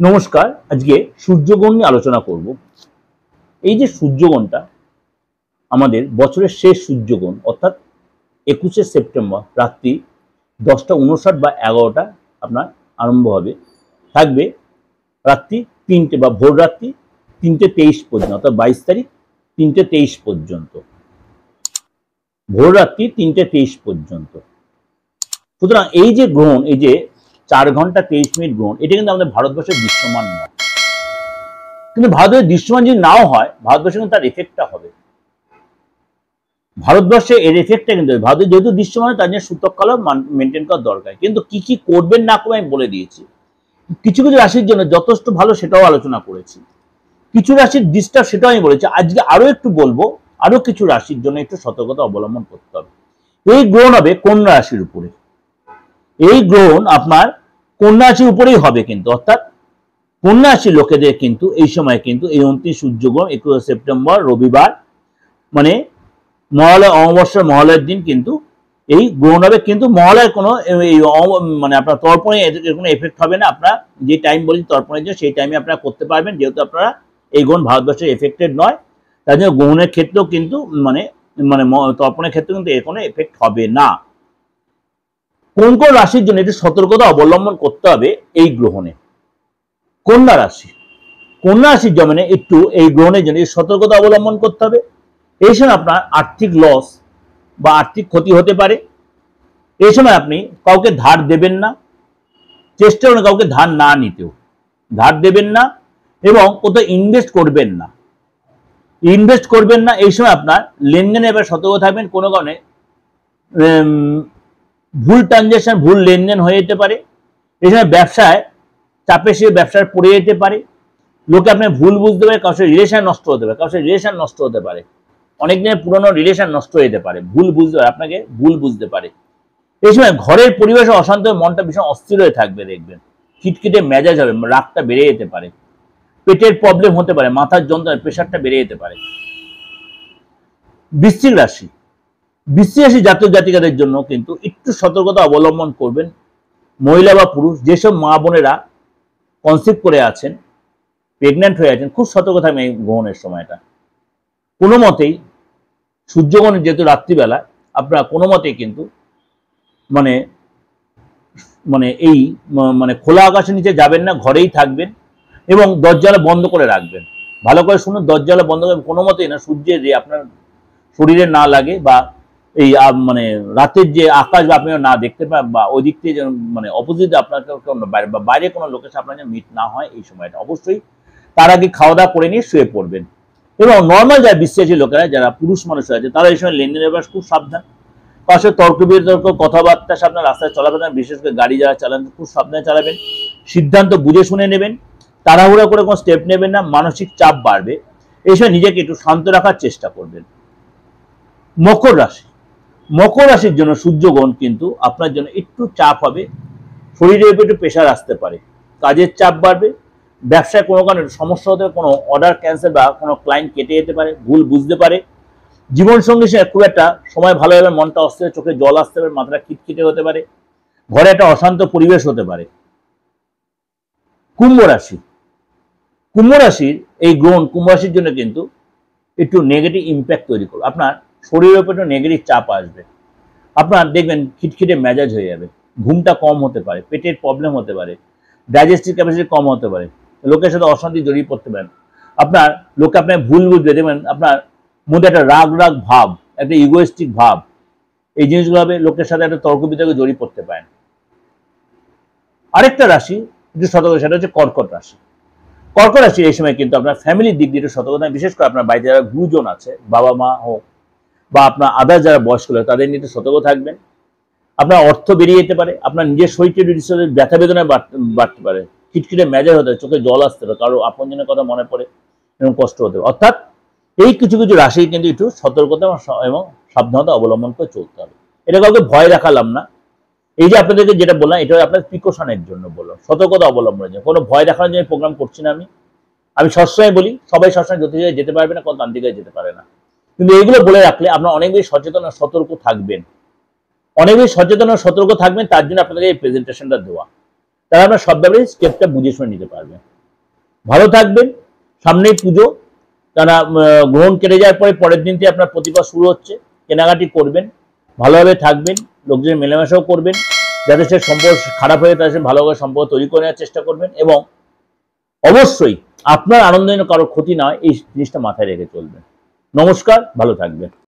নমস্কার। আজকে সূর্যগ্রহণ নিয়ে আলোচনা করব। এই যে সূর্যগ্রহণটা আমাদের বছরের শেষ সূর্যগ্রহণ অর্থাৎ 21শে সেপ্টেম্বর রাত্রি 10:59 বা 11টা আপনার আরম্ভ হবে, থাকবে রাত্রি 3টে বা ভোর রাত্রি 3:23 পর্যন্ত, অর্থাৎ 22 তারিখ 3:23 পর্যন্ত, ভোর রাত্রি 3:23 পর্যন্ত। সুতরাং এই যে গ্রহণ, এই যে 4 ঘন্টা 23 মিনিট গ্রহণ, এটা কিন্তু আমাদের ভারতবর্ষের দৃশ্যমান নয়। কিন্তু ভারতের দৃশ্যমান যদি নাও হয়, ভারতবর্ষে কিন্তু তার এফেক্টটা হবে। ভারতবর্ষে এর এফেক্টটা কিন্তু ভারতের যেহেতু দৃশ্যমান, তার জন্য সূতক কালো মেনটেন করার দরকার। কিন্তু কি কি করবেন না করবেন আমি বলে দিয়েছি। কিছু কিছু রাশির জন্য যথেষ্ট ভালো, সেটাও আলোচনা করেছি। কিছু রাশির ডিস্টার্ব, সেটাও আমি বলেছি। আজকে আরো একটু বলবো, আরো কিছু রাশির জন্য একটু সতর্কতা অবলম্বন করতে হবে। এই গ্রহণ হবে কন্যা রাশির উপরে। এই গ্রহণ আপনার কন্যা রাশির উপরেই হবে কিন্তু, অর্থাৎ কন্যা রাশির লোকেদের কিন্তু এই সময় কিন্তু এই 29 সূর্যগ্রহণ 21 সেপ্টেম্বর রবিবার, মানে মহালয়া অমাবস্যার মহালয়ের দিন কিন্তু এই গ্রহণ হবে। কিন্তু মহালয়ের কোনো মানে আপনার তর্পণে এর কোনো এফেক্ট হবে না। আপনার যে টাইম বলি তর্পণের জন্য, সেই টাইমে আপনারা করতে পারবেন। যেহেতু আপনারা এই গ্রহণ ভারতবর্ষে এফেক্টেড নয়, তার জন্য গ্রহণের ক্ষেত্রেও কিন্তু মানে মানে তর্পণের ক্ষেত্রে কিন্তু এর কোনো এফেক্ট হবে না। কোন কোন রাশির জন্য একটু সতর্কতা অবলম্বন করতে হবে এই গ্রহণে? কন্যা রাশি, কন্যা রাশির জন্মে একটু এই গ্রহণের জন্য সতর্কতা অবলম্বন করতে হবে। এই সময় আপনার আর্থিক লস বা আর্থিক ক্ষতি হতে পারে। এই সময় আপনি কাউকে ধার দেবেন না, চেষ্টা করুন কাউকে ধার না নিতেও, ধার দেবেন না এবং কোথাও ইনভেস্ট করবেন না, ইনভেস্ট করবেন না। এই সময় আপনার লেনদেনে এবার সতর্ক থাকবেন। কোনো কারণে ভুল ট্রানজাকশন, ভুল লেনদেন হয়ে যেতে পারে। এই সময় ব্যবসায় চাপে সে ব্যবসায় পড়ে যেতে পারে। লোকে আপনার ভুল বুঝতে পারে, কারোর সাথে রিলেশন নষ্ট হতে পারে, কারোর সাথে রিলেশন নষ্ট হতে পারে, অনেক দিনের পুরনো রিলেশন নষ্ট হয়ে যেতে পারে, ভুল বুঝতে পারে, আপনাকে ভুল বুঝতে পারে। এই সময় ঘরের পরিবেশে অশান্ত, মনটা ভীষণ অস্থির হয়ে থাকবে, দেখবেন খিটখিটে মেজাজ হবে, রাগটা বেড়ে যেতে পারে, পেটের প্রবলেম হতে পারে, মাথার যন্ত্রণা, প্রেশারটা বেড়ে যেতে পারে। বৃশ্চিক রাশি, বৃশ্চিক রাশি জাতক জাতিকাদের জন্য কিন্তু একটু সতর্কতা অবলম্বন করবেন। মহিলা বা পুরুষ, যেসব মা বোনেরা কনসিভ করে আছেন, প্রেগন্যান্ট হয়ে আছেন, খুব সতর্ক থাকবেন এই গ্রহণের সময়টা। কোনো মতেই সূর্যগ্রহণের যেহেতু রাত্রিবেলা, আপনারা কোনো মতেই কিন্তু মানে মানে এই মানে খোলা আকাশের নিচে যাবেন না, ঘরেই থাকবেন এবং দরজাটা বন্ধ করে রাখবেন। ভালো করে শুনুন, দরজাটা বন্ধ করে কোনো মতেই না সূর্যের রে আপনার শরীরে না লাগে, বা এই মানে রাতের যে আকাশ বা আপনি না দেখতে পান, বা ওই দিক থেকে মানে অপোজিট আপনার বাইরে কোনো লোকের সাথে আপনার যেন মিট না হয় এই সময়টা। অবশ্যই তার আগে খাওয়া দাওয়া করে নিয়ে শুয়ে পড়বেন। এবং নর্মাল যারা বিশ্বাসী লোকেরা, যারা পুরুষ মানুষ আছে, তারা এই সময় লেনদেনের ব্যাপারে খুব সাবধান। পাশে তর্ক বিতর্ক, কথাবার্তা সাবধান, রাস্তায় চলাফেরা, বিশেষ করে গাড়ি যারা চালান খুব সাবধানে চালাবেন। সিদ্ধান্ত বুঝে শুনে নেবেন, তাড়াহুড়া করে কোনো স্টেপ নেবেন না, মানসিক চাপ বাড়বে। এই সময় নিজেকে একটু শান্ত রাখার চেষ্টা করবেন। মকর রাশি, মকর রাশির জন্য সূর্যগ্রহণ কিন্তু আপনার জন্য একটু চাপ হবে, শরীরের উপর একটু প্রেশার আসতে পারে, কাজের চাপ বাড়বে, ব্যবসায় কোনো কারণে সমস্যা হতে পারে, কোনো অর্ডার ক্যান্সেল বা কোনো ক্লায়েন্ট কেটে যেতে পারে, ভুল বুঝতে পারে। জীবনসঙ্গী সে খুব একটা সময় ভালো হবে, মনটা অস্থির, চোখে জল আসতে পারে, মাথাটা খিটখিটে হতে পারে, ঘরে একটা অশান্ত পরিবেশ হতে পারে। কুম্ভ রাশি, কুম্ভ রাশির এই গ্রহণ কুম্ভ রাশির জন্য কিন্তু একটু নেগেটিভ ইম্প্যাক্ট তৈরি করবে। আপনার শরীরের উপর একটু নেগেটিভ চাপ আসবে, আপনার দেখবেন খিটখিটে মেজাজ হয়ে যাবে, ঘুমটা কম হতে পারে, পেটের প্রবলেম হতে পারে, ডাইজেস্টিভ ক্যাপাসিটি কম হতে পারে, লোকের সাথে অশান্তি জড়িয়ে পড়তে পারেন। আপনার লোকে আপনার ভুল বুঝবে, দেখবেন আপনার মধ্যে একটা রাগ রাগ ভাব, একটা ইগোয়েস্টিক ভাব, এই জিনিসগুলো হবে। লোকের সাথে একটা তর্ক বিতর্কে জড়িয়ে পড়তে পারেন। আরেকটা রাশি একটু সতর্ক, সেটা হচ্ছে কর্কট রাশি। কর্কট রাশি এই সময় কিন্তু আপনার ফ্যামিলির দিক দিয়ে একটু সতর্কতা, বিশেষ করে আপনার বাড়িতে যারা গুরুজন আছে, বাবা মা হোক বা আপনার আদার যারা বয়স্ক লোক, তাদের নিয়ে একটু সতর্ক থাকবেন। আপনার অর্থ বেরিয়ে যেতে পারে, আপনার নিজের শরীরকে ব্যথা বেদনায় বাড়তে পারে, খিটখিটে মেজাজ হতে পারে, চোখে জল আসতে পারে, কারো আপনজনের কথা মনে পড়ে এবং কষ্ট হতে পারে। অর্থাৎ এই কিছু কিছু রাশি কিন্তু একটু সতর্কতা এবং সাবধানতা অবলম্বন করে চলতে হবে। এটা কাউকে ভয় দেখালাম না, এই যে আপনাদেরকে যেটা বললাম, এটা আপনার প্রিকশনের জন্য বললাম, সতর্কতা অবলম্বনের জন্য। কোনো ভয় দেখানোর জন্য প্রোগ্রাম করছি না। আমি সবসময় বলি, সবাই সবসময় জ্যোতিষে যেতে পারবে না, কোনো তান্ত্রিকায় যেতে পারে না, কিন্তু এইগুলো বলে রাখলে আপনার অনেক বেশি সচেতন আর সতর্ক থাকবেন, অনেক বেশি সচেতন আর সতর্ক থাকবেন। তার জন্য আপনাদের এই প্রেজেন্টেশনটা দেওয়া। তাহলে আপনার সব ব্যাপারে স্টেপটা বুঝে শুনে নিতে পারবেন। ভালো থাকবেন। সামনেই পুজো, তারা গ্রহণ কেটে যাওয়ার পরে পরের দিন থেকে আপনার প্রতিভা শুরু হচ্ছে। কেনাকাটি করবেন, ভালোভাবে থাকবেন, লোকজনের মেলামেশাও করবেন, যাতে সে সম্পর্ক খারাপ হয়ে তাদের সাথে ভালোভাবে সম্পর্ক তৈরি করে নেওয়ার চেষ্টা করবেন, এবং অবশ্যই আপনার আনন্দ যেন কারোর ক্ষতি না হয় এই জিনিসটা মাথায় রেখে চলবেন। নমস্কার, ভালো থাকবেন।